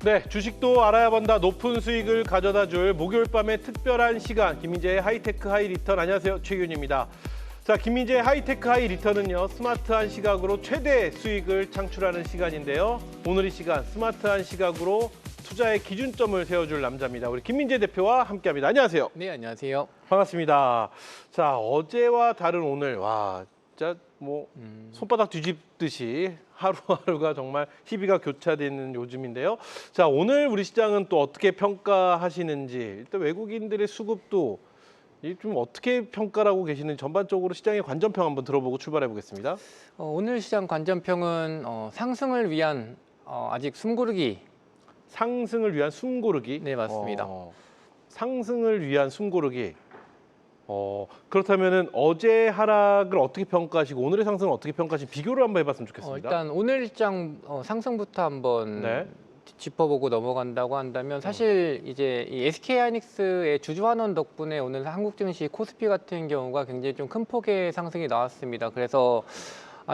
네, 주식도 알아야 본다. 높은 수익을 가져다 줄 목요일 밤의 특별한 시간. 김민재의 하이테크 하이리턴. 안녕하세요. 최기훈입니다. 자, 김민재의 하이테크 하이리턴은요. 스마트한 시각으로 최대 수익을 창출하는 시간인데요. 오늘 이 시간 스마트한 시각으로 투자의 기준점을 세워줄 남자입니다. 우리 김민재 대표와 함께합니다. 안녕하세요. 네, 안녕하세요. 반갑습니다. 자, 어제와 다른 오늘. 와, 진짜 손바닥 뒤집듯이 하루하루가 정말 희비가 교차되는 요즘인데요. 자, 오늘 우리 시장은 또 어떻게 평가하시는지, 일단 외국인들의 수급도 좀 어떻게 평가하고 계시는지 전반적으로 시장의 관전평 한번 들어보고 출발해 보겠습니다. 오늘 시장 관전평은 상승을 위한 아직 숨고르기. 상승을 위한 숨고르기? 네, 맞습니다. 상승을 위한 숨고르기. 그렇다면은 어제 하락을 어떻게 평가하시고 오늘의 상승을 어떻게 평가하시고 비교를 한번 해봤으면 좋겠습니다. 일단 오늘 시장 상승부터 한번 네. 짚어보고 넘어간다고 한다면 사실 이제 이 SK하이닉스의 주주 환원 덕분에 오늘 한국 증시 코스피 같은 경우가 굉장히 좀 큰 폭의 상승이 나왔습니다. 그래서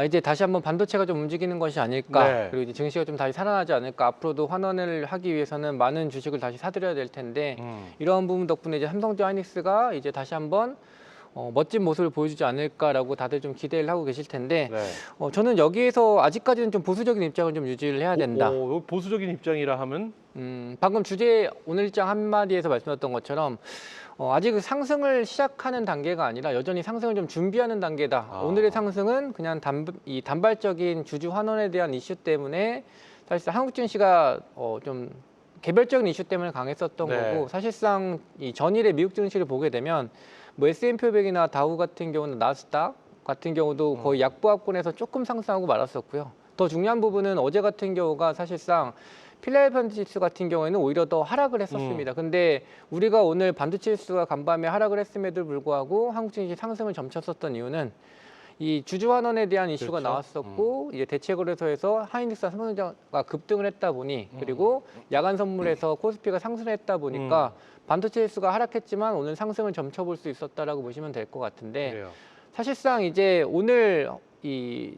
이제 다시 한번 반도체가 좀 움직이는 것이 아닐까. 네. 그리고 이제 증시가 좀 다시 살아나지 않을까. 앞으로도 환원을 하기 위해서는 많은 주식을 다시 사들여야 될 텐데 이러한 부분 덕분에 이제 삼성전 하이닉스가 이제 다시 한번 멋진 모습을 보여주지 않을까라고 다들 좀 기대를 하고 계실 텐데 네. 저는 여기에서 아직까지는 좀 보수적인 입장을 좀 유지를 해야 된다. 보수적인 입장이라 하면? 방금 주제 오늘 일장 한마디에서 말씀드렸던 것처럼 아직 상승을 시작하는 단계가 아니라 여전히 상승을 좀 준비하는 단계다. 오늘의 상승은 그냥 단발적인 주주 환원에 대한 이슈 때문에 사실상 한국 증시가 좀 개별적인 이슈 때문에 강했었던 네. 거고 사실상 이 전일의 미국 증시를 보게 되면 뭐 S&P 500이나 다우 같은 경우는 나스닥 같은 경우도 거의 약보합권에서 조금 상승하고 말았었고요. 더 중요한 부분은 어제 같은 경우가 사실상 필라델피아 지수 같은 경우에는 오히려 더 하락을 했었습니다. 근데 우리가 오늘 반도체 지수가 간밤에 하락을 했음에도 불구하고 한국 증시 상승을 점쳤었던 이유는 이 주주 환원에 대한 이슈가 그렇죠. 나왔었고 이제 대체거래소에서 하이닉스와 삼성전자가 급등을 했다 보니 그리고 야간 선물에서 코스피가 상승했다 보니까 반도체 지수가 하락했지만 오늘 상승을 점쳐볼 수 있었다라고 보시면 될 것 같은데 그래요. 사실상 이제 오늘 이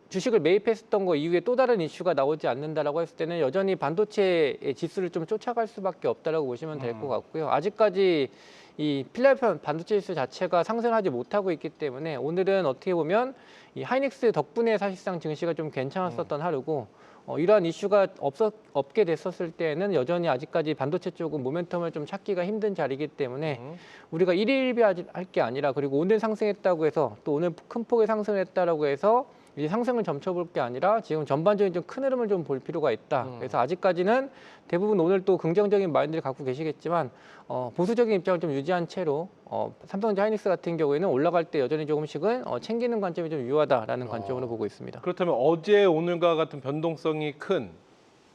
주식을 매입했었던 거 이후에 또 다른 이슈가 나오지 않는다라고 했을 때는 여전히 반도체의 지수를 좀 쫓아갈 수밖에 없다라고 보시면 될 것 같고요. 아직까지 이 필라델피아 반도체 지수 자체가 상승하지 못하고 있기 때문에 오늘은 어떻게 보면 이 하이닉스 덕분에 사실상 증시가 좀 괜찮았었던 하루고 이러한 이슈가 없게 됐었을 때는 여전히 아직까지 반도체 쪽은 모멘텀을 좀 찾기가 힘든 자리이기 때문에 우리가 일희일비할 게 아니라 그리고 오늘 상승했다고 해서 또 오늘 큰 폭의 상승을 했다라고 해서 이제 상승을 점쳐볼 게 아니라 지금 전반적인 좀 큰 흐름을 좀 볼 필요가 있다. 그래서 아직까지는 대부분 오늘 또 긍정적인 마인드를 갖고 계시겠지만 보수적인 입장을 좀 유지한 채로 삼성전자 하이닉스 같은 경우에는 올라갈 때 여전히 조금씩은 챙기는 관점이 좀 유효하다라는 관점으로 보고 있습니다. 그렇다면 어제 오늘과 같은 변동성이 큰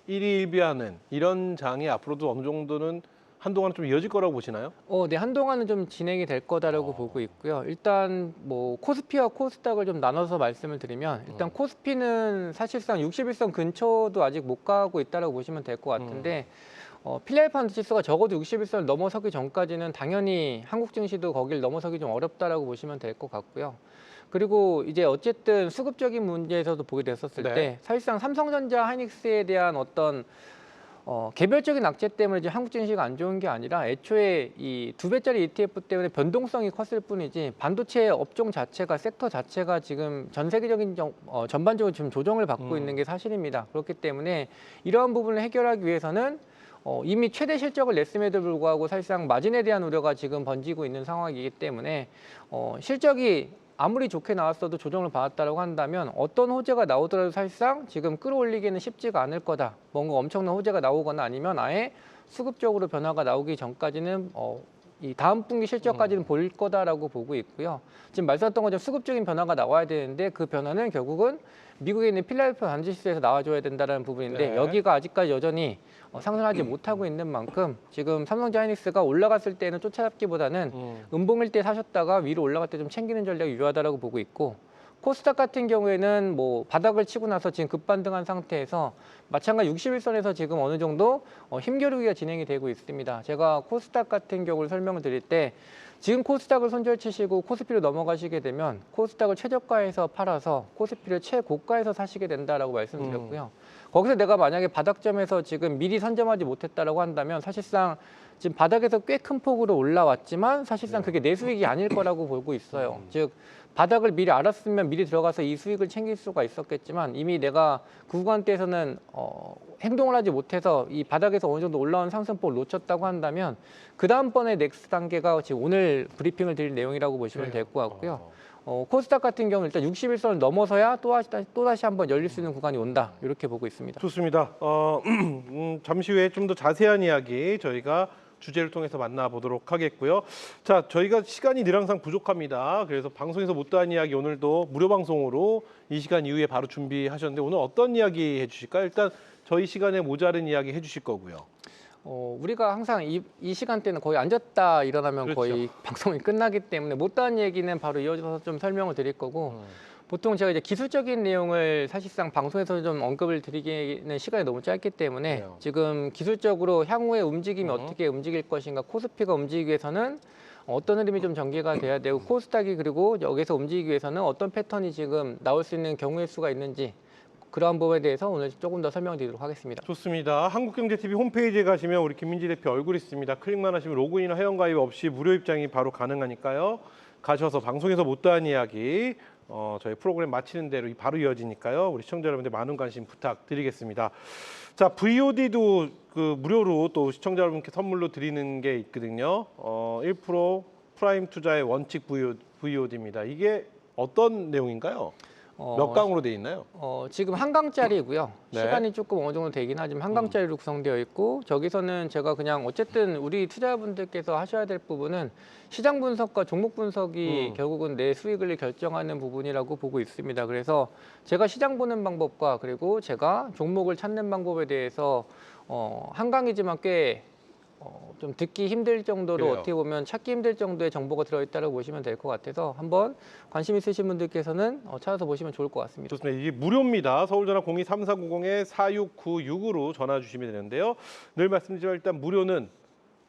일희일비하는 이런 장이 앞으로도 어느 정도는 한동안 좀 이어질 거라고 보시나요? 네, 한동안은 좀 진행이 될 거다라고 보고 있고요. 일단 뭐 코스피와 코스닥을 좀 나눠서 말씀을 드리면 일단 코스피는 사실상 61선 근처도 아직 못 가고 있다라고 보시면 될 것 같은데 필라델피아 지수가 적어도 61선을 넘어서기 전까지는 당연히 한국 증시도 거길 넘어서기 좀 어렵다라고 보시면 될 것 같고요. 그리고 이제 어쨌든 수급적인 문제에서도 보게 됐었을 네. 때 사실상 삼성전자 하이닉스에 대한 어떤 개별적인 악재 때문에 이제 한국 증시가 안 좋은 게 아니라 애초에 이 2배짜리 ETF 때문에 변동성이 컸을 뿐이지 반도체 업종 자체가 섹터 자체가 지금 전 세계적인 전반적으로 지금 조정을 받고 있는 게 사실입니다. 그렇기 때문에 이러한 부분을 해결하기 위해서는 이미 최대 실적을 냈음에도 불구하고 사실상 마진에 대한 우려가 지금 번지고 있는 상황이기 때문에 실적이 아무리 좋게 나왔어도 조정을 받았다고 한다면 어떤 호재가 나오더라도 사실상 지금 끌어올리기는 쉽지가 않을 거다. 뭔가 엄청난 호재가 나오거나 아니면 아예 수급적으로 변화가 나오기 전까지는 이 다음 분기 실적까지는 보일 거다라고 보고 있고요. 지금 말씀하셨던 것처럼 수급적인 변화가 나와야 되는데 그 변화는 결국은 미국에 있는 필라델피아 반도체에서 나와줘야 된다는 부분인데 네. 여기가 아직까지 여전히 상승하지 못하고 있는 만큼 지금 삼성전자 하이닉스가 올라갔을 때는 쫓아잡기보다는 음봉일 때 사셨다가 위로 올라갈 때 좀 챙기는 전략이 유효하다라고 보고 있고 코스닥 같은 경우에는 뭐 바닥을 치고 나서 지금 급반등한 상태에서 마찬가지 60일선에서 지금 어느 정도 힘겨루기가 진행이 되고 있습니다. 제가 코스닥 같은 경우를 설명을 드릴 때 지금 코스닥을 손절치시고 코스피로 넘어가시게 되면 코스닥을 최저가에서 팔아서 코스피를 최고가에서 사시게 된다라고 말씀드렸고요. 거기서 내가 만약에 바닥점에서 지금 미리 선점하지 못했다라고 한다면 사실상 지금 바닥에서 꽤 큰 폭으로 올라왔지만 사실상 그게 내 수익이 아닐 거라고 보고 있어요. 즉 바닥을 미리 알았으면 미리 들어가서 이 수익을 챙길 수가 있었겠지만 이미 내가 그 구간대에서는 행동을 하지 못해서 이 바닥에서 어느 정도 올라온 상승폭을 놓쳤다고 한다면 그 다음번에 넥스트 단계가 지금 오늘 브리핑을 드릴 내용이라고 보시면 될 것 같고요. 코스닥 같은 경우는 일단 61선을 넘어서야 또다시 한번 열릴 수 있는 구간이 온다 이렇게 보고 있습니다. 좋습니다. 잠시 후에 좀 더 자세한 이야기 저희가 주제를 통해서 만나보도록 하겠고요. 자, 저희가 시간이 늘 항상 부족합니다. 그래서 방송에서 못다한 이야기 오늘도 무료 방송으로 이 시간 이후에 바로 준비하셨는데 오늘 어떤 이야기 해주실까요? 일단 저희 시간에 모자른 이야기 해주실 거고요. 우리가 항상 이 시간대는 거의 앉았다 일어나면 그렇죠. 거의 방송이 끝나기 때문에 못다한 얘기는 바로 이어져서 좀 설명을 드릴 거고 보통 제가 이제 기술적인 내용을 사실상 방송에서 좀 언급을 드리기는 시간이 너무 짧기 때문에 그래요. 지금 기술적으로 향후의 움직임이 어떻게 움직일 것인가 코스피가 움직이기 위해서는 어떤 흐름이 좀 전개가 돼야 되고 코스닥이 그리고 여기서 움직이기 위해서는 어떤 패턴이 지금 나올 수 있는 경우의 수가 있는지 그러한 부분에 대해서 오늘 조금 더 설명드리도록 하겠습니다. 좋습니다. 한국경제TV 홈페이지에 가시면 우리 김민지 대표 얼굴이 있습니다. 클릭만 하시면 로그인이나 회원가입 없이 무료 입장이 바로 가능하니까요. 가셔서 방송에서 못다한 이야기 저희 프로그램 마치는 대로 바로 이어지니까요. 우리 시청자 여러분들 많은 관심 부탁드리겠습니다. 자, VOD도 그 무료로 또 시청자 여러분께 선물로 드리는 게 있거든요. 1% 프라임 투자의 원칙 VOD입니다. 이게 어떤 내용인가요? 몇 강으로 돼 있나요? 지금 한 강짜리고요. 네. 시간이 조금 어느 정도 되긴 하지만 한 강짜리로 구성되어 있고 저기서는 제가 그냥 어쨌든 우리 투자자분들께서 하셔야 될 부분은 시장 분석과 종목 분석이 결국은 내 수익을 결정하는 부분이라고 보고 있습니다. 그래서 제가 시장 보는 방법과 그리고 제가 종목을 찾는 방법에 대해서 한 강이지만 꽤 좀 듣기 힘들 정도로 그래요. 어떻게 보면 찾기 힘들 정도의 정보가 들어있다고 보시면 될 것 같아서 한번 관심 있으신 분들께서는 찾아서 보시면 좋을 것 같습니다. 좋습니다. 이게 무료입니다. 서울전화 02-3490-4696으로 전화 주시면 되는데요. 늘 말씀드리지만 일단 무료는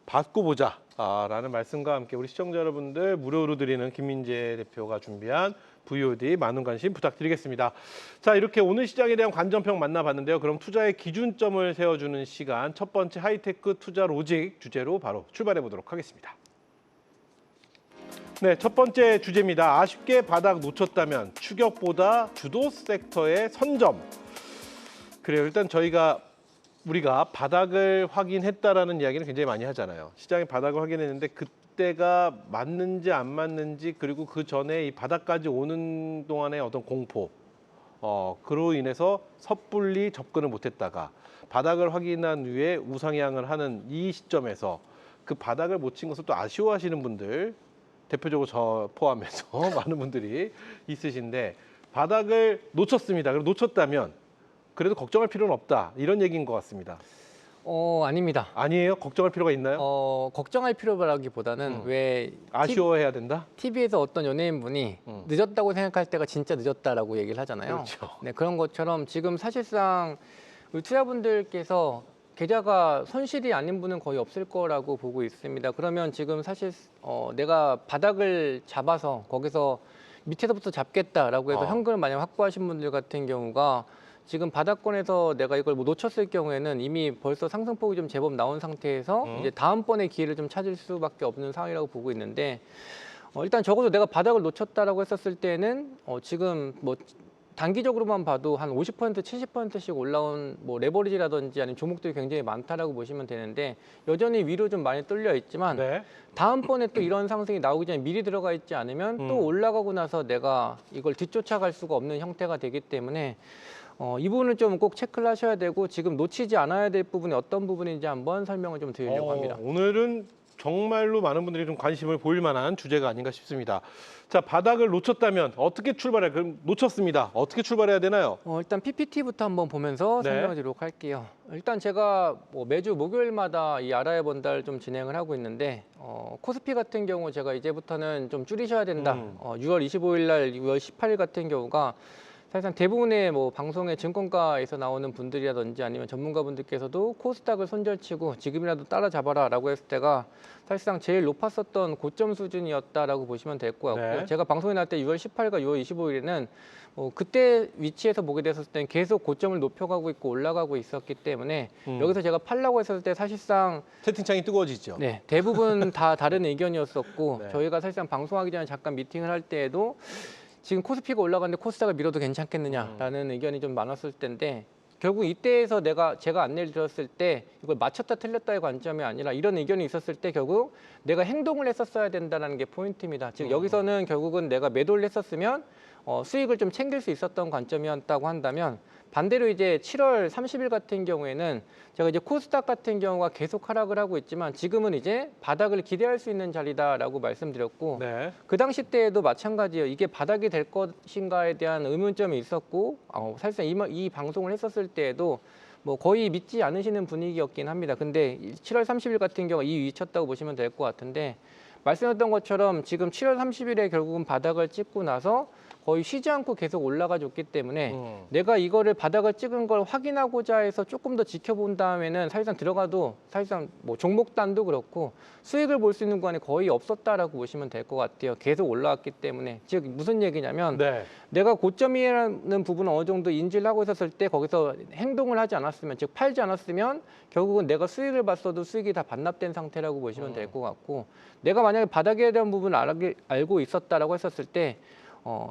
받고 보자 라는 말씀과 함께 우리 시청자 여러분들 무료로 드리는 김민재 대표가 준비한 VOD 많은 관심 부탁드리겠습니다. 자, 이렇게 오늘 시장에 대한 관전평 만나봤는데요. 그럼 투자의 기준점을 세워주는 시간 첫 번째 하이테크 투자 로직 주제로 바로 출발해 보도록 하겠습니다. 네, 첫 번째 주제입니다. 아쉽게 바닥 놓쳤다면 추격보다 주도 섹터의 선점. 그래요. 일단 우리가 바닥을 확인했다라는 이야기는 굉장히 많이 하잖아요. 시장의 바닥을 확인했는데 그때가 맞는지 안 맞는지 그리고 그 전에 이 바닥까지 오는 동안의 어떤 공포, 그로 인해서 섣불리 접근을 못했다가 바닥을 확인한 후에 우상향을 하는 이 시점에서 그 바닥을 못 친 것을 또 아쉬워하시는 분들 대표적으로 저 포함해서 많은 분들이 있으신데 바닥을 놓쳤습니다. 그럼 놓쳤다면 그래도 걱정할 필요는 없다. 이런 얘기인 것 같습니다. 아닙니다. 아니에요? 걱정할 필요가 있나요? 걱정할 필요라기보다는 왜 아쉬워해야 된다? TV에서 어떤 연예인분이 늦었다고 생각할 때가 진짜 늦었다라고 얘기를 하잖아요. 그렇죠. 네, 그런 것처럼 지금 사실상 우리 투자분들께서 계좌가 손실이 아닌 분은 거의 없을 거라고 보고 있습니다. 그러면 지금 사실 내가 바닥을 잡아서 거기서 밑에서부터 잡겠다라고 해서 현금을 만약 확보하신 분들 같은 경우가 지금 바닥권에서 내가 이걸 뭐 놓쳤을 경우에는 이미 벌써 상승폭이 좀 제법 나온 상태에서 이제 다음번에 기회를 좀 찾을 수밖에 없는 상황이라고 보고 있는데 일단 적어도 내가 바닥을 놓쳤다라고 했었을 때는 지금 뭐 단기적으로만 봐도 한 50%, 70%씩 올라온 뭐 레버리지라든지 아니면 종목들이 굉장히 많다라고 보시면 되는데 여전히 위로 좀 많이 뚫려 있지만 네. 다음번에 또 이런 상승이 나오기 전에 미리 들어가 있지 않으면 또 올라가고 나서 내가 이걸 뒤쫓아갈 수가 없는 형태가 되기 때문에 이 부분을 좀 꼭 체크를 하셔야 되고 지금 놓치지 않아야 될 부분이 어떤 부분인지 한번 설명을 좀 드리려고 합니다. 오늘은 정말로 많은 분들이 좀 관심을 보일 만한 주제가 아닌가 싶습니다. 자, 바닥을 놓쳤다면 어떻게 출발해야, 그럼 놓쳤습니다. 어떻게 출발해야 되나요? 일단 PPT부터 한번 보면서 네. 설명을 드리도록 할게요. 일단 제가 뭐 매주 목요일마다 이 알아야 본다를 좀 진행을 하고 있는데 코스피 같은 경우 제가 이제부터는 좀 줄이셔야 된다. 6월 25일 날 6월 18일 같은 경우가 사실상 대부분의 뭐 방송에 증권가에서 나오는 분들이라든지 아니면 전문가분들께서도 코스닥을 손절치고 지금이라도 따라잡아라라고 했을 때가 사실상 제일 높았었던 고점 수준이었다라고 보시면 될 것 같고요. 네. 제가 방송에 나올 때 6월 18일과 6월 25일에는 그때 위치에서 보게 됐을 때는 계속 고점을 높여가고 있고 올라가고 있었기 때문에 여기서 제가 팔라고 했을 때 사실상 채팅창이 뜨거워지죠. 네, 대부분 다 다른 의견이었었고 네. 저희가 사실상 방송하기 전에 잠깐 미팅을 할 때에도 지금 코스피가 올라가는데 코스닥을 밀어도 괜찮겠느냐라는 의견이 좀 많았을 텐데 결국 이때에서 제가 안내를 드렸을 때 이걸 맞췄다 틀렸다의 관점이 아니라 이런 의견이 있었을 때 결국 내가 행동을 했었어야 된다는 게 포인트입니다. 즉 여기서는 결국은 내가 매도를 했었으면 수익을 좀 챙길 수 있었던 관점이었다고 한다면 반대로 이제 7월 30일 같은 경우에는 제가 이제 코스닥 같은 경우가 계속 하락을 하고 있지만 지금은 이제 바닥을 기대할 수 있는 자리다라고 말씀드렸고 네. 그 당시 때에도 마찬가지예요. 이게 바닥이 될 것인가에 대한 의문점이 있었고 사실상 이 방송을 했었을 때에도 뭐 거의 믿지 않으시는 분위기였긴 합니다. 근데 7월 30일 같은 경우 이 위쳤다고 보시면 될 것 같은데 말씀드렸던 것처럼 지금 7월 30일에 결국은 바닥을 찍고 나서 거의 쉬지 않고 계속 올라가 줬기 때문에 내가 이거를 바닥을 찍은 걸 확인하고자 해서 조금 더 지켜본 다음에는 사실상 들어가도 사실상 뭐 종목단도 그렇고 수익을 볼 수 있는 구간이 거의 없었다라고 보시면 될 것 같아요. 계속 올라왔기 때문에. 즉 무슨 얘기냐면 네. 내가 고점이라는 부분을 어느 정도 인지를 하고 있었을 때 거기서 행동을 하지 않았으면 즉 팔지 않았으면 결국은 내가 수익을 봤어도 수익이 다 반납된 상태라고 보시면 될 것 같고 내가 만약에 바닥에 대한 부분을 알고 있었다라고 했었을 때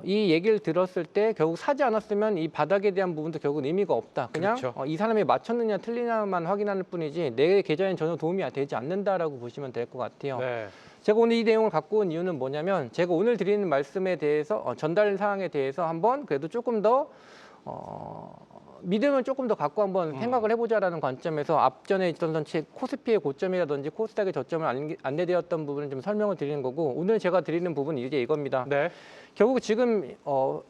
이 얘기를 들었을 때 결국 사지 않았으면 이 바닥에 대한 부분도 결국 의미가 없다. 그냥 그렇죠. 이 사람이 맞췄느냐 틀리냐만 확인할 뿐이지 내 계좌엔 전혀 도움이 되지 않는다라고 보시면 될 것 같아요. 네. 제가 오늘 이 내용을 갖고 온 이유는 뭐냐면 제가 오늘 드리는 말씀에 대해서 전달 사항에 대해서 한번 그래도 조금 더 믿음을 조금 더 갖고 한번 생각을 해보자라는 관점에서 앞전에 있던 코스피의 고점이라든지 코스닥의 저점을 안내되었던 부분을 좀 설명을 드리는 거고 오늘 제가 드리는 부분이 이제 이겁니다. 네. 결국 지금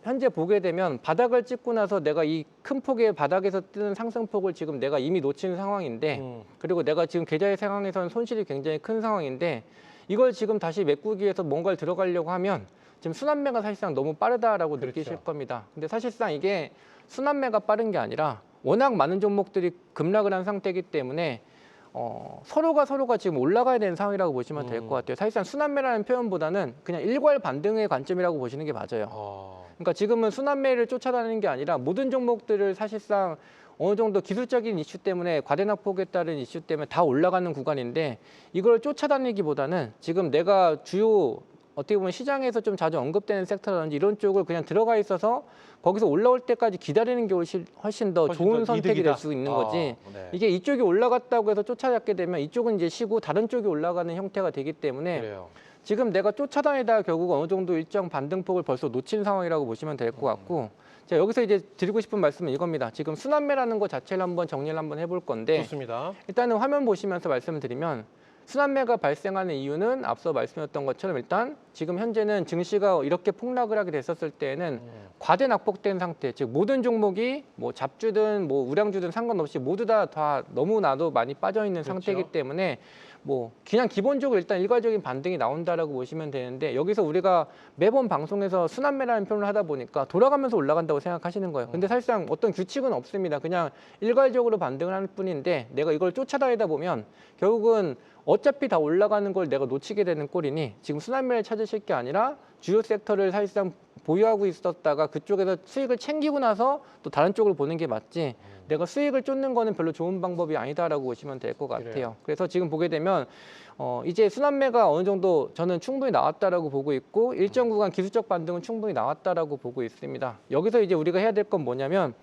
현재 보게 되면 바닥을 찍고 나서 내가 이 큰 폭의 바닥에서 뜨는 상승폭을 지금 내가 이미 놓친 상황인데 그리고 내가 지금 계좌의 상황에서는 손실이 굉장히 큰 상황인데 이걸 지금 다시 메꾸기 위해서 뭔가를 들어가려고 하면 지금 순환매가 사실상 너무 빠르다라고 그렇죠. 느끼실 겁니다. 근데 사실상 이게 순환매가 빠른 게 아니라 워낙 많은 종목들이 급락을 한 상태이기 때문에 서로가 지금 올라가야 되는 상황이라고 보시면 될 것 같아요. 사실상 순환매라는 표현보다는 그냥 일괄 반등의 관점이라고 보시는 게 맞아요. 그러니까 지금은 순환매를 쫓아다니는 게 아니라 모든 종목들을 사실상 어느 정도 기술적인 이슈 때문에 과대낙폭에 따른 이슈 때문에 다 올라가는 구간인데 이걸 쫓아다니기보다는 지금 내가 주요 어떻게 보면 시장에서 좀 자주 언급되는 섹터라든지 이런 쪽을 그냥 들어가 있어서 거기서 올라올 때까지 기다리는 게 훨씬 더 좋은 더 선택이 이득이다. 될 수 있는 거지. 네. 이게 이쪽이 올라갔다고 해서 쫓아잡게 되면 이쪽은 이제 쉬고 다른 쪽이 올라가는 형태가 되기 때문에 그래요. 지금 내가 쫓아다니다가 결국 어느 정도 일정 반등폭을 벌써 놓친 상황이라고 보시면 될 것 같고 자, 여기서 이제 드리고 싶은 말씀은 이겁니다. 지금 순환매라는 것 자체를 한번 정리를 한번 해볼 건데 좋습니다. 일단은 화면 보시면서 말씀을 드리면 순환매가 발생하는 이유는 앞서 말씀드렸던 것처럼 일단 지금 현재는 증시가 이렇게 폭락을 하게 됐었을 때에는 과대 낙폭된 상태, 즉 모든 종목이 뭐 잡주든 뭐 우량주든 상관없이 모두 다 너무나도 많이 빠져 있는 그렇죠. 상태이기 때문에 뭐 그냥 기본적으로 일단 일괄적인 반등이 나온다라고 보시면 되는데 여기서 우리가 매번 방송에서 순환매라는 표현을 하다 보니까 돌아가면서 올라간다고 생각하시는 거예요. 근데 사실상 어떤 규칙은 없습니다. 그냥 일괄적으로 반등을 하는 뿐인데 내가 이걸 쫓아다니다 보면 결국은 어차피 다 올라가는 걸 내가 놓치게 되는 꼴이니 지금 순환매를 찾으실 게 아니라 주요 섹터를 사실상 보유하고 있었다가 그쪽에서 수익을 챙기고 나서 또 다른 쪽을 보는 게 맞지 내가 수익을 쫓는 거는 별로 좋은 방법이 아니다라고 보시면 될 것 같아요. 그래요. 그래서 지금 보게 되면 이제 순환매가 어느 정도 저는 충분히 나왔다라고 보고 있고 일정 구간 기술적 반등은 충분히 나왔다라고 보고 있습니다. 여기서 이제 우리가 해야 될 건 뭐냐면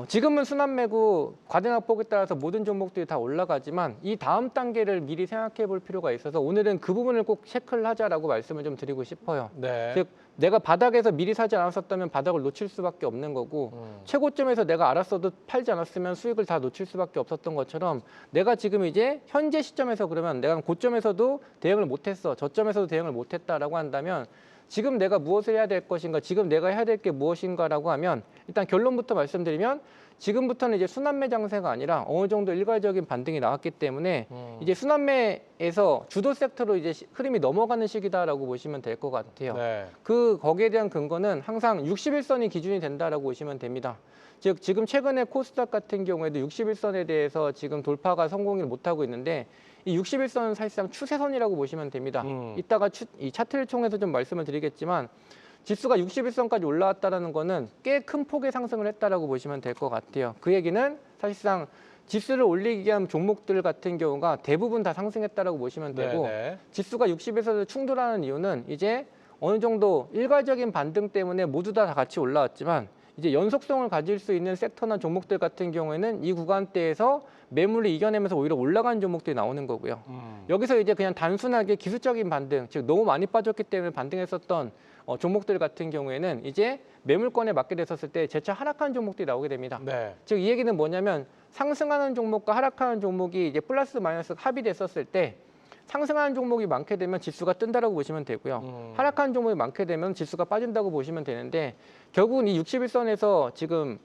지금은 순환매고 과대낙폭에 따라서 모든 종목들이 다 올라가지만 이 다음 단계를 미리 생각해 볼 필요가 있어서 오늘은 그 부분을 꼭 체크를 하자라고 말씀을 좀 드리고 싶어요. 네. 즉 내가 바닥에서 미리 사지 않았었다면 바닥을 놓칠 수밖에 없는 거고 최고점에서 내가 알았어도 팔지 않았으면 수익을 다 놓칠 수밖에 없었던 것처럼 내가 지금 이제 현재 시점에서 그러면 내가 고점에서도 대응을 못했어, 저점에서도 대응을 못했다라고 한다면 지금 내가 무엇을 해야 될 것인가, 지금 내가 해야 될 게 무엇인가라고 하면 일단 결론부터 말씀드리면 지금부터는 이제 순환매 장세가 아니라 어느 정도 일괄적인 반등이 나왔기 때문에 이제 순환매에서 주도 섹터로 이제 흐름이 넘어가는 시기다라고 보시면 될 것 같아요. 네. 거기에 대한 근거는 항상 61선이 기준이 된다라고 보시면 됩니다. 즉 지금 최근에 코스닥 같은 경우에도 61선에 대해서 지금 돌파가 성공을 못하고 있는데 이 61선은 사실상 추세선이라고 보시면 됩니다. 이따가 이 차트를 통해서 좀 말씀을 드리겠지만 지수가 61선까지 올라왔다는 거는 꽤 큰 폭의 상승을 했다라고 보시면 될 것 같아요. 그 얘기는 사실상 지수를 올리기 위한 종목들 같은 경우가 대부분 다 상승했다라고 보시면 되고 네네. 지수가 60에서 충돌하는 이유는 이제 어느 정도 일괄적인 반등 때문에 모두 다 같이 올라왔지만 이제 연속성을 가질 수 있는 섹터나 종목들 같은 경우에는 이 구간대에서 매물을 이겨내면서 오히려 올라가는 종목들이 나오는 거고요. 여기서 이제 그냥 단순하게 기술적인 반등, 즉 너무 많이 빠졌기 때문에 반등했었던 종목들 같은 경우에는 이제 매물권에 맞게 됐었을 때 재차 하락하는 종목들이 나오게 됩니다. 네. 즉 이 얘기는 뭐냐면 상승하는 종목과 하락하는 종목이 이제 플러스 마이너스 합이 됐었을 때 상승하는 종목이 많게 되면 지수가 뜬다라고 보시면 되고요. 하락하는 종목이 많게 되면 지수가 빠진다고 보시면 되는데 결국은 이 61선에서 지금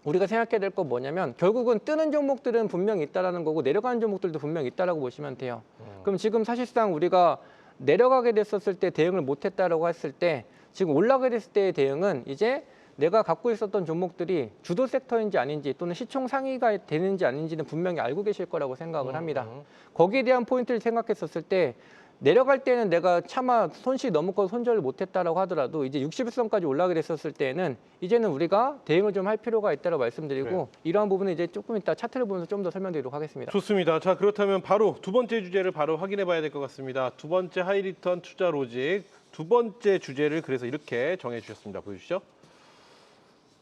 우리가 생각해야 될 건 뭐냐면 결국은 뜨는 종목들은 분명히 있다라는 거고 내려가는 종목들도 분명히 있다라고 보시면 돼요. 그럼 지금 사실상 우리가 내려가게 됐었을 때 대응을 못했다라고 했을 때 지금 올라가게 됐을 때의 대응은 이제 내가 갖고 있었던 종목들이 주도 섹터인지 아닌지 또는 시총 상위가 되는지 아닌지는 분명히 알고 계실 거라고 생각을 합니다. 거기에 대한 포인트를 생각했었을 때 내려갈 때는 내가 차마 손실이 너무 커서 손절을 못했다라고 하더라도 이제 61선까지 올라가게 됐었을 때는 이제는 우리가 대응을 좀 할 필요가 있다고 말씀드리고 네. 이러한 부분은 이제 조금 이따 차트를 보면서 좀 더 설명드리도록 하겠습니다. 좋습니다. 자, 그렇다면 바로 두 번째 주제를 바로 확인해 봐야 될 것 같습니다. 두 번째 하이리턴 투자 로직 두 번째 주제를 그래서 이렇게 정해 주셨습니다. 보여주시죠.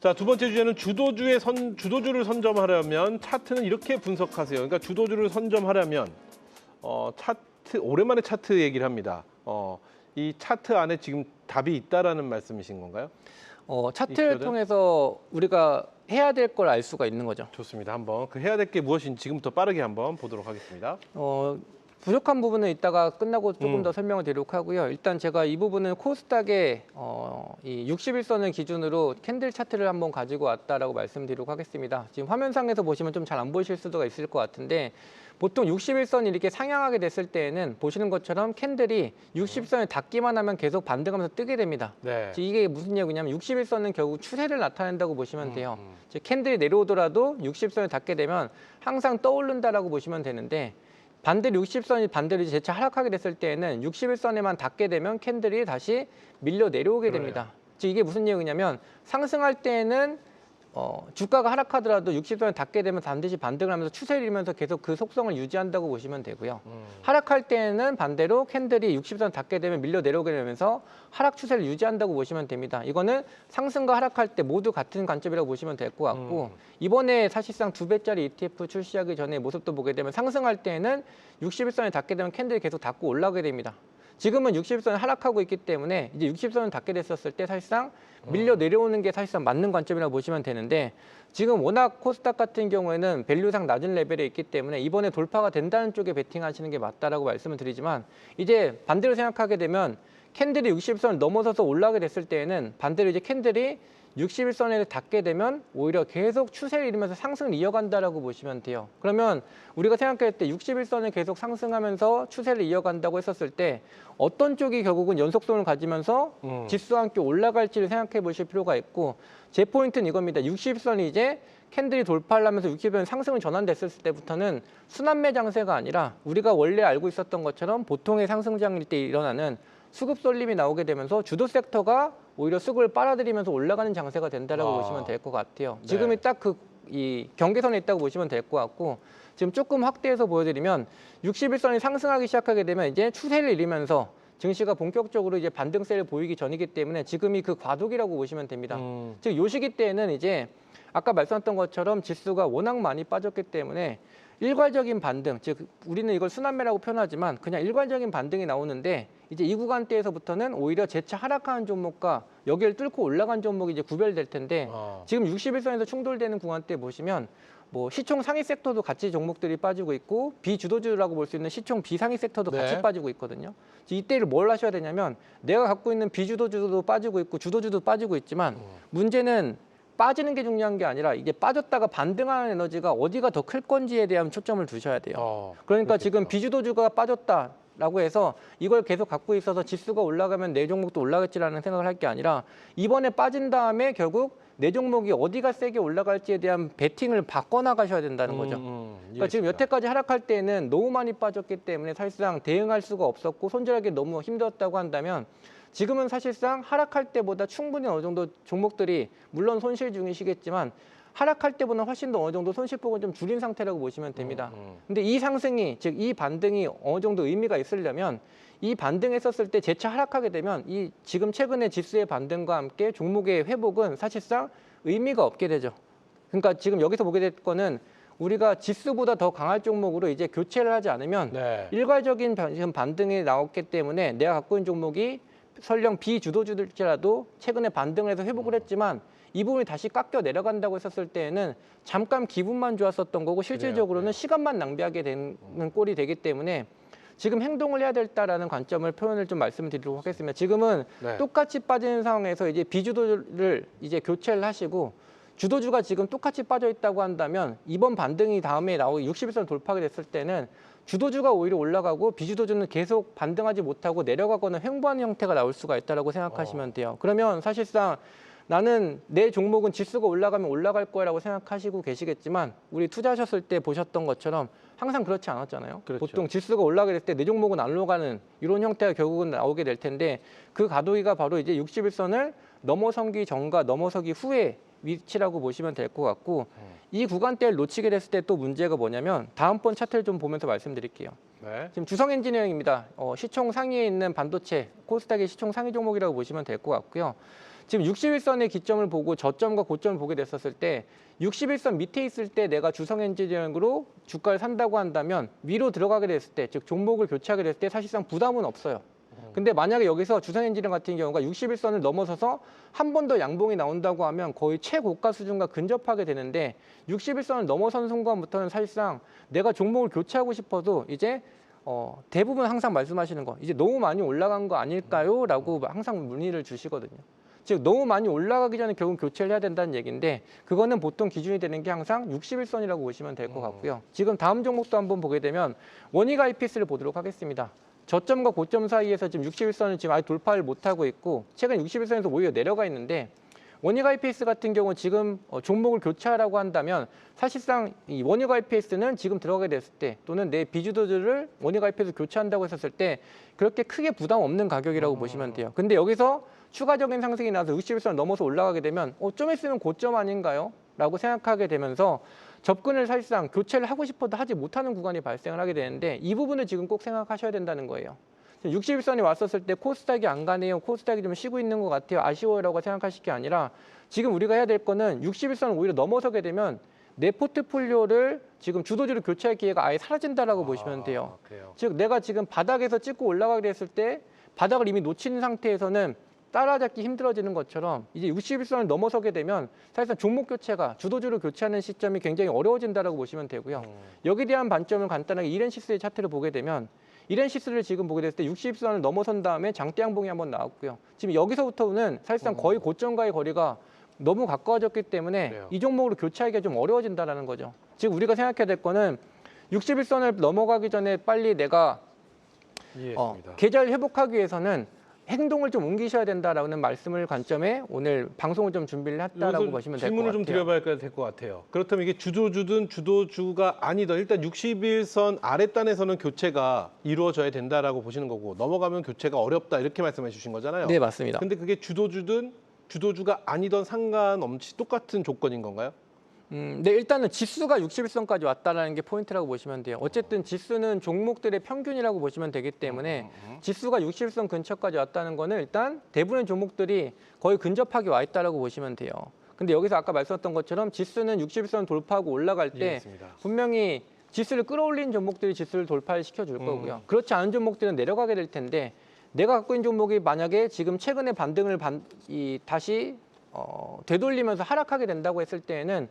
자, 두 번째 주제는 주도주를 선점하려면 차트는 이렇게 분석하세요. 그러니까 주도주를 선점하려면 오랜만에 차트 얘기를 합니다. 이 차트 안에 지금 답이 있다라는 말씀이신 건가요? 차트를 있거든? 통해서 우리가 해야 될 걸 알 수가 있는 거죠. 좋습니다. 한번 그 해야 될 게 무엇인지 지금부터 빠르게 한번 보도록 하겠습니다. 부족한 부분은 이따가 끝나고 조금 더 설명을 드리도록 하고요. 일단 제가 이 부분은 코스닥의 이 61선을 기준으로 캔들 차트를 한번 가지고 왔다라고 말씀드리도록 하겠습니다. 지금 화면상에서 보시면 좀 잘 안 보이실 수도 있을 것 같은데 보통 61선이 이렇게 상향하게 됐을 때에는 보시는 것처럼 캔들이 60선에 닿기만 하면 계속 반등하면서 뜨게 됩니다. 네. 이게 무슨 얘기냐면 61선은 결국 추세를 나타낸다고 보시면 돼요. 즉 캔들이 내려오더라도 60선에 닿게 되면 항상 떠오른다라고 보시면 되는데 반대로 60선이 반대로 재차 하락하게 됐을 때에는 61선에만 닿게 되면 캔들이 다시 밀려 내려오게 됩니다. 즉 이게 무슨 얘기냐면 상승할 때에는 주가가 하락하더라도 60선에 닿게 되면 반드시 반등을 하면서 추세를 이루면서 계속 그 속성을 유지한다고 보시면 되고요. 하락할 때에는 반대로 캔들이 60선 닿게 되면 밀려 내려오게 되면서 하락 추세를 유지한다고 보시면 됩니다. 이거는 상승과 하락할 때 모두 같은 관점이라고 보시면 될 것 같고 이번에 사실상 2배짜리 ETF 출시하기 전에 모습도 보게 되면 상승할 때에는 61선에 닿게 되면 캔들이 계속 닿고 올라오게 됩니다. 지금은 60선을 하락하고 있기 때문에 이제 60선을 닿게 됐었을 때 사실상 밀려 내려오는 게 사실상 맞는 관점이라고 보시면 되는데 지금 워낙 코스닥 같은 경우에는 밸류상 낮은 레벨에 있기 때문에 이번에 돌파가 된다는 쪽에 베팅하시는 게 맞다라고 말씀을 드리지만 이제 반대로 생각하게 되면 캔들이 60선을 넘어서서 올라가게 됐을 때에는 반대로 이제 캔들이 61선에 닿게 되면 오히려 계속 추세를 이루면서 상승을 이어간다라고 보시면 돼요. 그러면 우리가 생각할 때 61선을 계속 상승하면서 추세를 이어간다고 했었을 때 어떤 쪽이 결국은 연속성을 가지면서 지수와 함께 올라갈지를 생각해 보실 필요가 있고 제 포인트는 이겁니다. 60선이 이제 캔들이 돌파를 하면서 60선 상승을 전환됐을 때부터는 순환매 장세가 아니라 우리가 원래 알고 있었던 것처럼 보통의 상승장일 때 일어나는 수급 쏠림이 나오게 되면서 주도 섹터가 오히려 수급을 빨아들이면서 올라가는 장세가 된다라고 보시면 될 것 같아요. 네. 지금이 딱 이 경계선에 있다고 보시면 될 것 같고 지금 조금 확대해서 보여드리면 61선이 상승하기 시작하게 되면 이제 추세를 이루면서 증시가 본격적으로 이제 반등세를 보이기 전이기 때문에 지금이 그 과도기라고 보시면 됩니다. 즉 요 시기 때에는 이제 아까 말씀드렸던 것처럼 지수가 워낙 많이 빠졌기 때문에 일괄적인 반등, 즉 우리는 이걸 순환매라고 표현하지만 그냥 일괄적인 반등이 나오는데 이제 이 구간대에서부터는 오히려 재차 하락하는 종목과 여기를 뚫고 올라간 종목이 이제 구별될 텐데 지금 61선에서 충돌되는 구간대 보시면 뭐 시총 상위 섹터도 같이 종목들이 빠지고 있고 비주도주라고 볼 수 있는 시총 비상위 섹터도 네. 같이 빠지고 있거든요. 이때를 뭘 하셔야 되냐면 내가 갖고 있는 비주도주도 빠지고 있고 주도주도 빠지고 있지만 문제는 빠지는 게 중요한 게 아니라 이게 빠졌다가 반등하는 에너지가 어디가 더 클 건지에 대한 초점을 두셔야 돼요. 그러니까 그렇겠다. 지금 비주도주가 빠졌다라고 해서 이걸 계속 갖고 있어서 지수가 올라가면 내 종목도 올라겠지라는 생각을 할 게 아니라 이번에 빠진 다음에 결국 내 종목이 어디가 세게 올라갈지에 대한 베팅을 바꿔나가셔야 된다는 거죠. 그러니까 지금 여태까지 하락할 때는 너무 많이 빠졌기 때문에 사실상 대응할 수가 없었고 손절하기 너무 힘들었다고 한다면 지금은 사실상 하락할 때보다 충분히 어느 정도 종목들이 물론 손실 중이시겠지만 하락할 때보다 훨씬 더 어느 정도 손실폭을 좀 줄인 상태라고 보시면 됩니다. 근데 이 상승이 즉 이 반등이 어느 정도 의미가 있으려면 이 반등했었을 때 재차 하락하게 되면 이 지금 최근에 지수의 반등과 함께 종목의 회복은 사실상 의미가 없게 되죠. 그러니까 지금 여기서 보게 될 거는 우리가 지수보다 더 강할 종목으로 이제 교체를 하지 않으면 네. 일괄적인 반등이 나왔기 때문에 내가 갖고 있는 종목이 설령 비주도주들지라도 최근에 반등을 해서 회복을 했지만 이 부분이 다시 깎여 내려간다고 했었을 때에는 잠깐 기분만 좋았었던 거고 실질적으로는 그래요. 시간만 낭비하게 되는 꼴이 되기 때문에 지금 행동을 해야 된다라는 관점을 표현을 좀 말씀드리도록 하겠습니다. 지금은 네. 똑같이 빠지는 상황에서 이제 비주도를 이제 교체를 하시고 주도주가 지금 똑같이 빠져 있다고 한다면 이번 반등이 다음에 나오고 60일선 돌파가 됐을 때는 주도주가 오히려 올라가고 비주도주는 계속 반등하지 못하고 내려가거나 횡보하는 형태가 나올 수가 있다고 생각하시면 돼요. 그러면 사실상 나는 내 종목은 지수가 올라가면 올라갈 거라고 생각하시고 계시겠지만 우리 투자하셨을 때 보셨던 것처럼 항상 그렇지 않았잖아요. 그렇죠. 보통 지수가 올라가게 될 때 내 종목은 안 올라가는 이런 형태가 결국은 나오게 될 텐데 그 가도기가 바로 이제 61선을 넘어서기 전과 넘어서기 후에 위치라고 보시면 될 것 같고 이 구간대를 놓치게 됐을 때 또 문제가 뭐냐면 다음번 차트를 좀 보면서 말씀드릴게요. 네. 지금 주성엔지니어링입니다. 시총 상위에 있는 반도체 코스닥의 시총 상위 종목이라고 보시면 될 것 같고요. 지금 61선의 기점을 보고 저점과 고점을 보게 됐었을 때 61선 밑에 있을 때 내가 주성엔지니어링으로 주가를 산다고 한다면 위로 들어가게 됐을 때 즉 종목을 교체하게 됐을 때 사실상 부담은 없어요. 근데 만약에 여기서 주성엔지니어링 같은 경우가 61선을 넘어서서 한 번 더 양봉이 나온다고 하면 거의 최고가 수준과 근접하게 되는데 61선을 넘어선 순간부터는 사실상 내가 종목을 교체하고 싶어도 이제 대부분 항상 말씀하시는 거 이제 너무 많이 올라간 거 아닐까요? 라고 항상 문의를 주시거든요. 즉 너무 많이 올라가기 전에 결국 교체를 해야 된다는 얘기인데 그거는 보통 기준이 되는 게 항상 61선이라고 보시면 될 것 같고요. 지금 다음 종목도 한번 보게 되면 원익 IPS를 보도록 하겠습니다. 저점과 고점 사이에서 지금 61선을 지금 아예 돌파를 못하고 있고 최근 61선에서 오히려 내려가 있는데 원익 IPS 같은 경우 지금 종목을 교체하라고 한다면 사실상 이 원익 IPS는 지금 들어가게 됐을 때 또는 내 비주도주를 원익 IPS 교체한다고 했었을 때 그렇게 크게 부담 없는 가격이라고 보시면 돼요. 근데 여기서 추가적인 상승이 나서 61선 넘어서 올라가게 되면 좀 있으면 고점 아닌가요? 라고 생각하게 되면서 접근을 사실상 교체를 하고 싶어도 하지 못하는 구간이 발생을 하게 되는데 이 부분을 지금 꼭 생각하셔야 된다는 거예요. 61선이 왔었을 때 코스닥이 안 가네요. 코스닥이 좀 쉬고 있는 것 같아요. 아쉬워요라고 생각하실 게 아니라 지금 우리가 해야 될 거는 61선을 오히려 넘어서게 되면 내 포트폴리오를 지금 주도주를 교체할 기회가 아예 사라진다라고 보시면 돼요. 그래요. 즉 내가 지금 바닥에서 찍고 올라가게 됐을 때 바닥을 이미 놓친 상태에서는 따라잡기 힘들어지는 것처럼 이제 61선을 넘어서게 되면 사실상 종목 교체가 주도주를 교체하는 시점이 굉장히 어려워진다라고 보시면 되고요. 여기에 대한 관점을 간단하게 이렌시스의 차트를 보게 되면 이렌시스를 지금 보게 됐을 때 60선을 넘어선 다음에 장대 양봉이 한번 나왔고요. 지금 여기서부터는 사실상 거의 고점과의 거리가 너무 가까워졌기 때문에 그래요. 이 종목으로 교체하기가 좀 어려워진다는 거죠. 지금 우리가 생각해야 될 거는 61선을 넘어가기 전에 빨리 내가 이해했습니다. 계좌를 회복하기 위해서는 행동을 좀 옮기셔야 된다라는 말씀을 관점에 오늘 방송을 좀 준비를 했다라고 여기서 보시면 될 것 질문을 같아요. 좀 드려봐야 될 것 같아요. 그렇다면 이게 주도주든 주도주가 아니든 일단 61선 아랫단에서는 교체가 이루어져야 된다라고 보시는 거고 넘어가면 교체가 어렵다 이렇게 말씀해 주신 거잖아요. 네, 맞습니다. 근데 그게 주도주든 주도주가 아니던 상관없이 똑같은 조건인 건가요? 네, 일단은 지수가 61선까지 왔다라는 게 포인트라고 보시면 돼요. 어쨌든 지수는 종목들의 평균이라고 보시면 되기 때문에 지수가 61선 근처까지 왔다는 거는 일단 대부분의 종목들이 거의 근접하게 와 있다라고 보시면 돼요. 근데 여기서 아까 말씀드렸던 것처럼 지수는 61선 돌파하고 올라갈 때 이해했습니다. 분명히 지수를 끌어올린 종목들이 지수를 돌파시켜 줄 거고요. 그렇지 않은 종목들은 내려가게 될 텐데 내가 갖고 있는 종목이 만약에 지금 최근에 반등을 다시 되돌리면서 하락하게 된다고 했을 때에는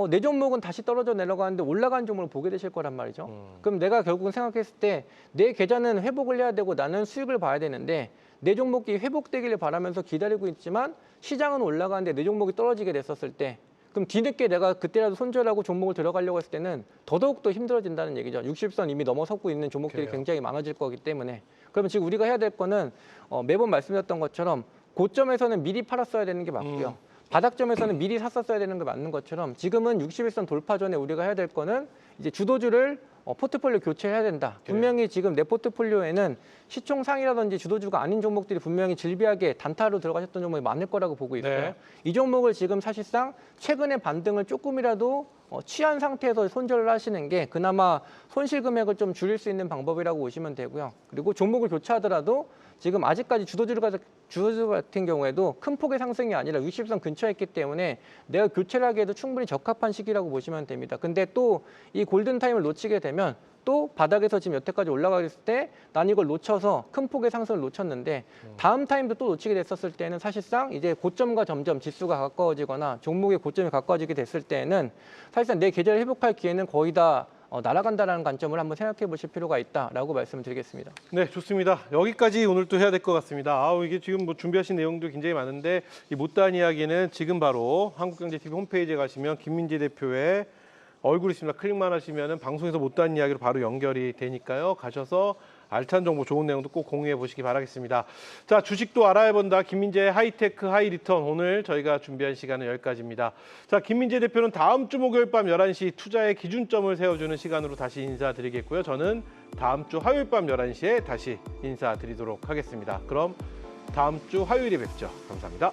내 종목은 다시 떨어져 내려가는데 올라가는 종목을 보게 되실 거란 말이죠. 그럼 내가 결국은 생각했을 때 내 계좌는 회복을 해야 되고 나는 수익을 봐야 되는데 내 종목이 회복되기를 바라면서 기다리고 있지만 시장은 올라가는데 내 종목이 떨어지게 됐었을 때 그럼 뒤늦게 내가 그때라도 손절하고 종목을 들어가려고 했을 때는 더더욱 더 힘들어진다는 얘기죠. 60선 이미 넘어섰고 있는 종목들이 그래요. 굉장히 많아질 거기 때문에. 그러면 지금 우리가 해야 될 거는 매번 말씀드렸던 것처럼 고점에서는 미리 팔았어야 되는 게 맞고요. 바닥점에서는 미리 샀었어야 되는 게 맞는 것처럼 지금은 61선 돌파 전에 우리가 해야 될 거는 이제 주도주를 포트폴리오 교체해야 된다. 분명히 지금 내 포트폴리오에는 시총 상이라든지 주도주가 아닌 종목들이 분명히 질비하게 단타로 들어가셨던 종목이 많을 거라고 보고 있어요. 네. 이 종목을 지금 사실상 최근의 반등을 조금이라도 취한 상태에서 손절을 하시는 게 그나마 손실 금액을 좀 줄일 수 있는 방법이라고 보시면 되고요. 그리고 종목을 교체하더라도 지금 아직까지 주도주 같은 경우에도 큰 폭의 상승이 아니라 60선 근처에 있기 때문에 내가 교체를 하기에도 충분히 적합한 시기라고 보시면 됩니다. 근데 또 이 골든타임을 놓치게 되면 또 바닥에서 지금 여태까지 올라가겠을 때 난 이걸 놓쳐서 큰 폭의 상승을 놓쳤는데 다음 타임도 또 놓치게 됐었을 때는 사실상 이제 고점과 점점 지수가 가까워지거나 종목의 고점이 가까워지게 됐을 때는 사실상 내 계좌를 회복할 기회는 거의 다 날아간다라는 관점을 한번 생각해 보실 필요가 있다라고 말씀을 드리겠습니다. 네, 좋습니다. 여기까지 오늘 또 해야 될 것 같습니다. 이게 지금 뭐 준비하신 내용도 굉장히 많은데 이 못다한 이야기는 지금 바로 한국경제TV 홈페이지에 가시면 김민재 대표의 얼굴 있습니다. 클릭만 하시면은 방송에서 못다한 이야기로 바로 연결이 되니까요. 가셔서 알찬 정보, 좋은 내용도 꼭 공유해 보시기 바라겠습니다. 자, 주식도 알아야 본다. 김민재의 하이테크 하이리턴. 오늘 저희가 준비한 시간은 여기까지입니다. 자, 김민재 대표는 다음 주 목요일 밤 11시 투자의 기준점을 세워주는 시간으로 다시 인사드리겠고요. 저는 다음 주 화요일 밤 11시에 다시 인사드리도록 하겠습니다. 그럼 다음 주 화요일에 뵙죠. 감사합니다.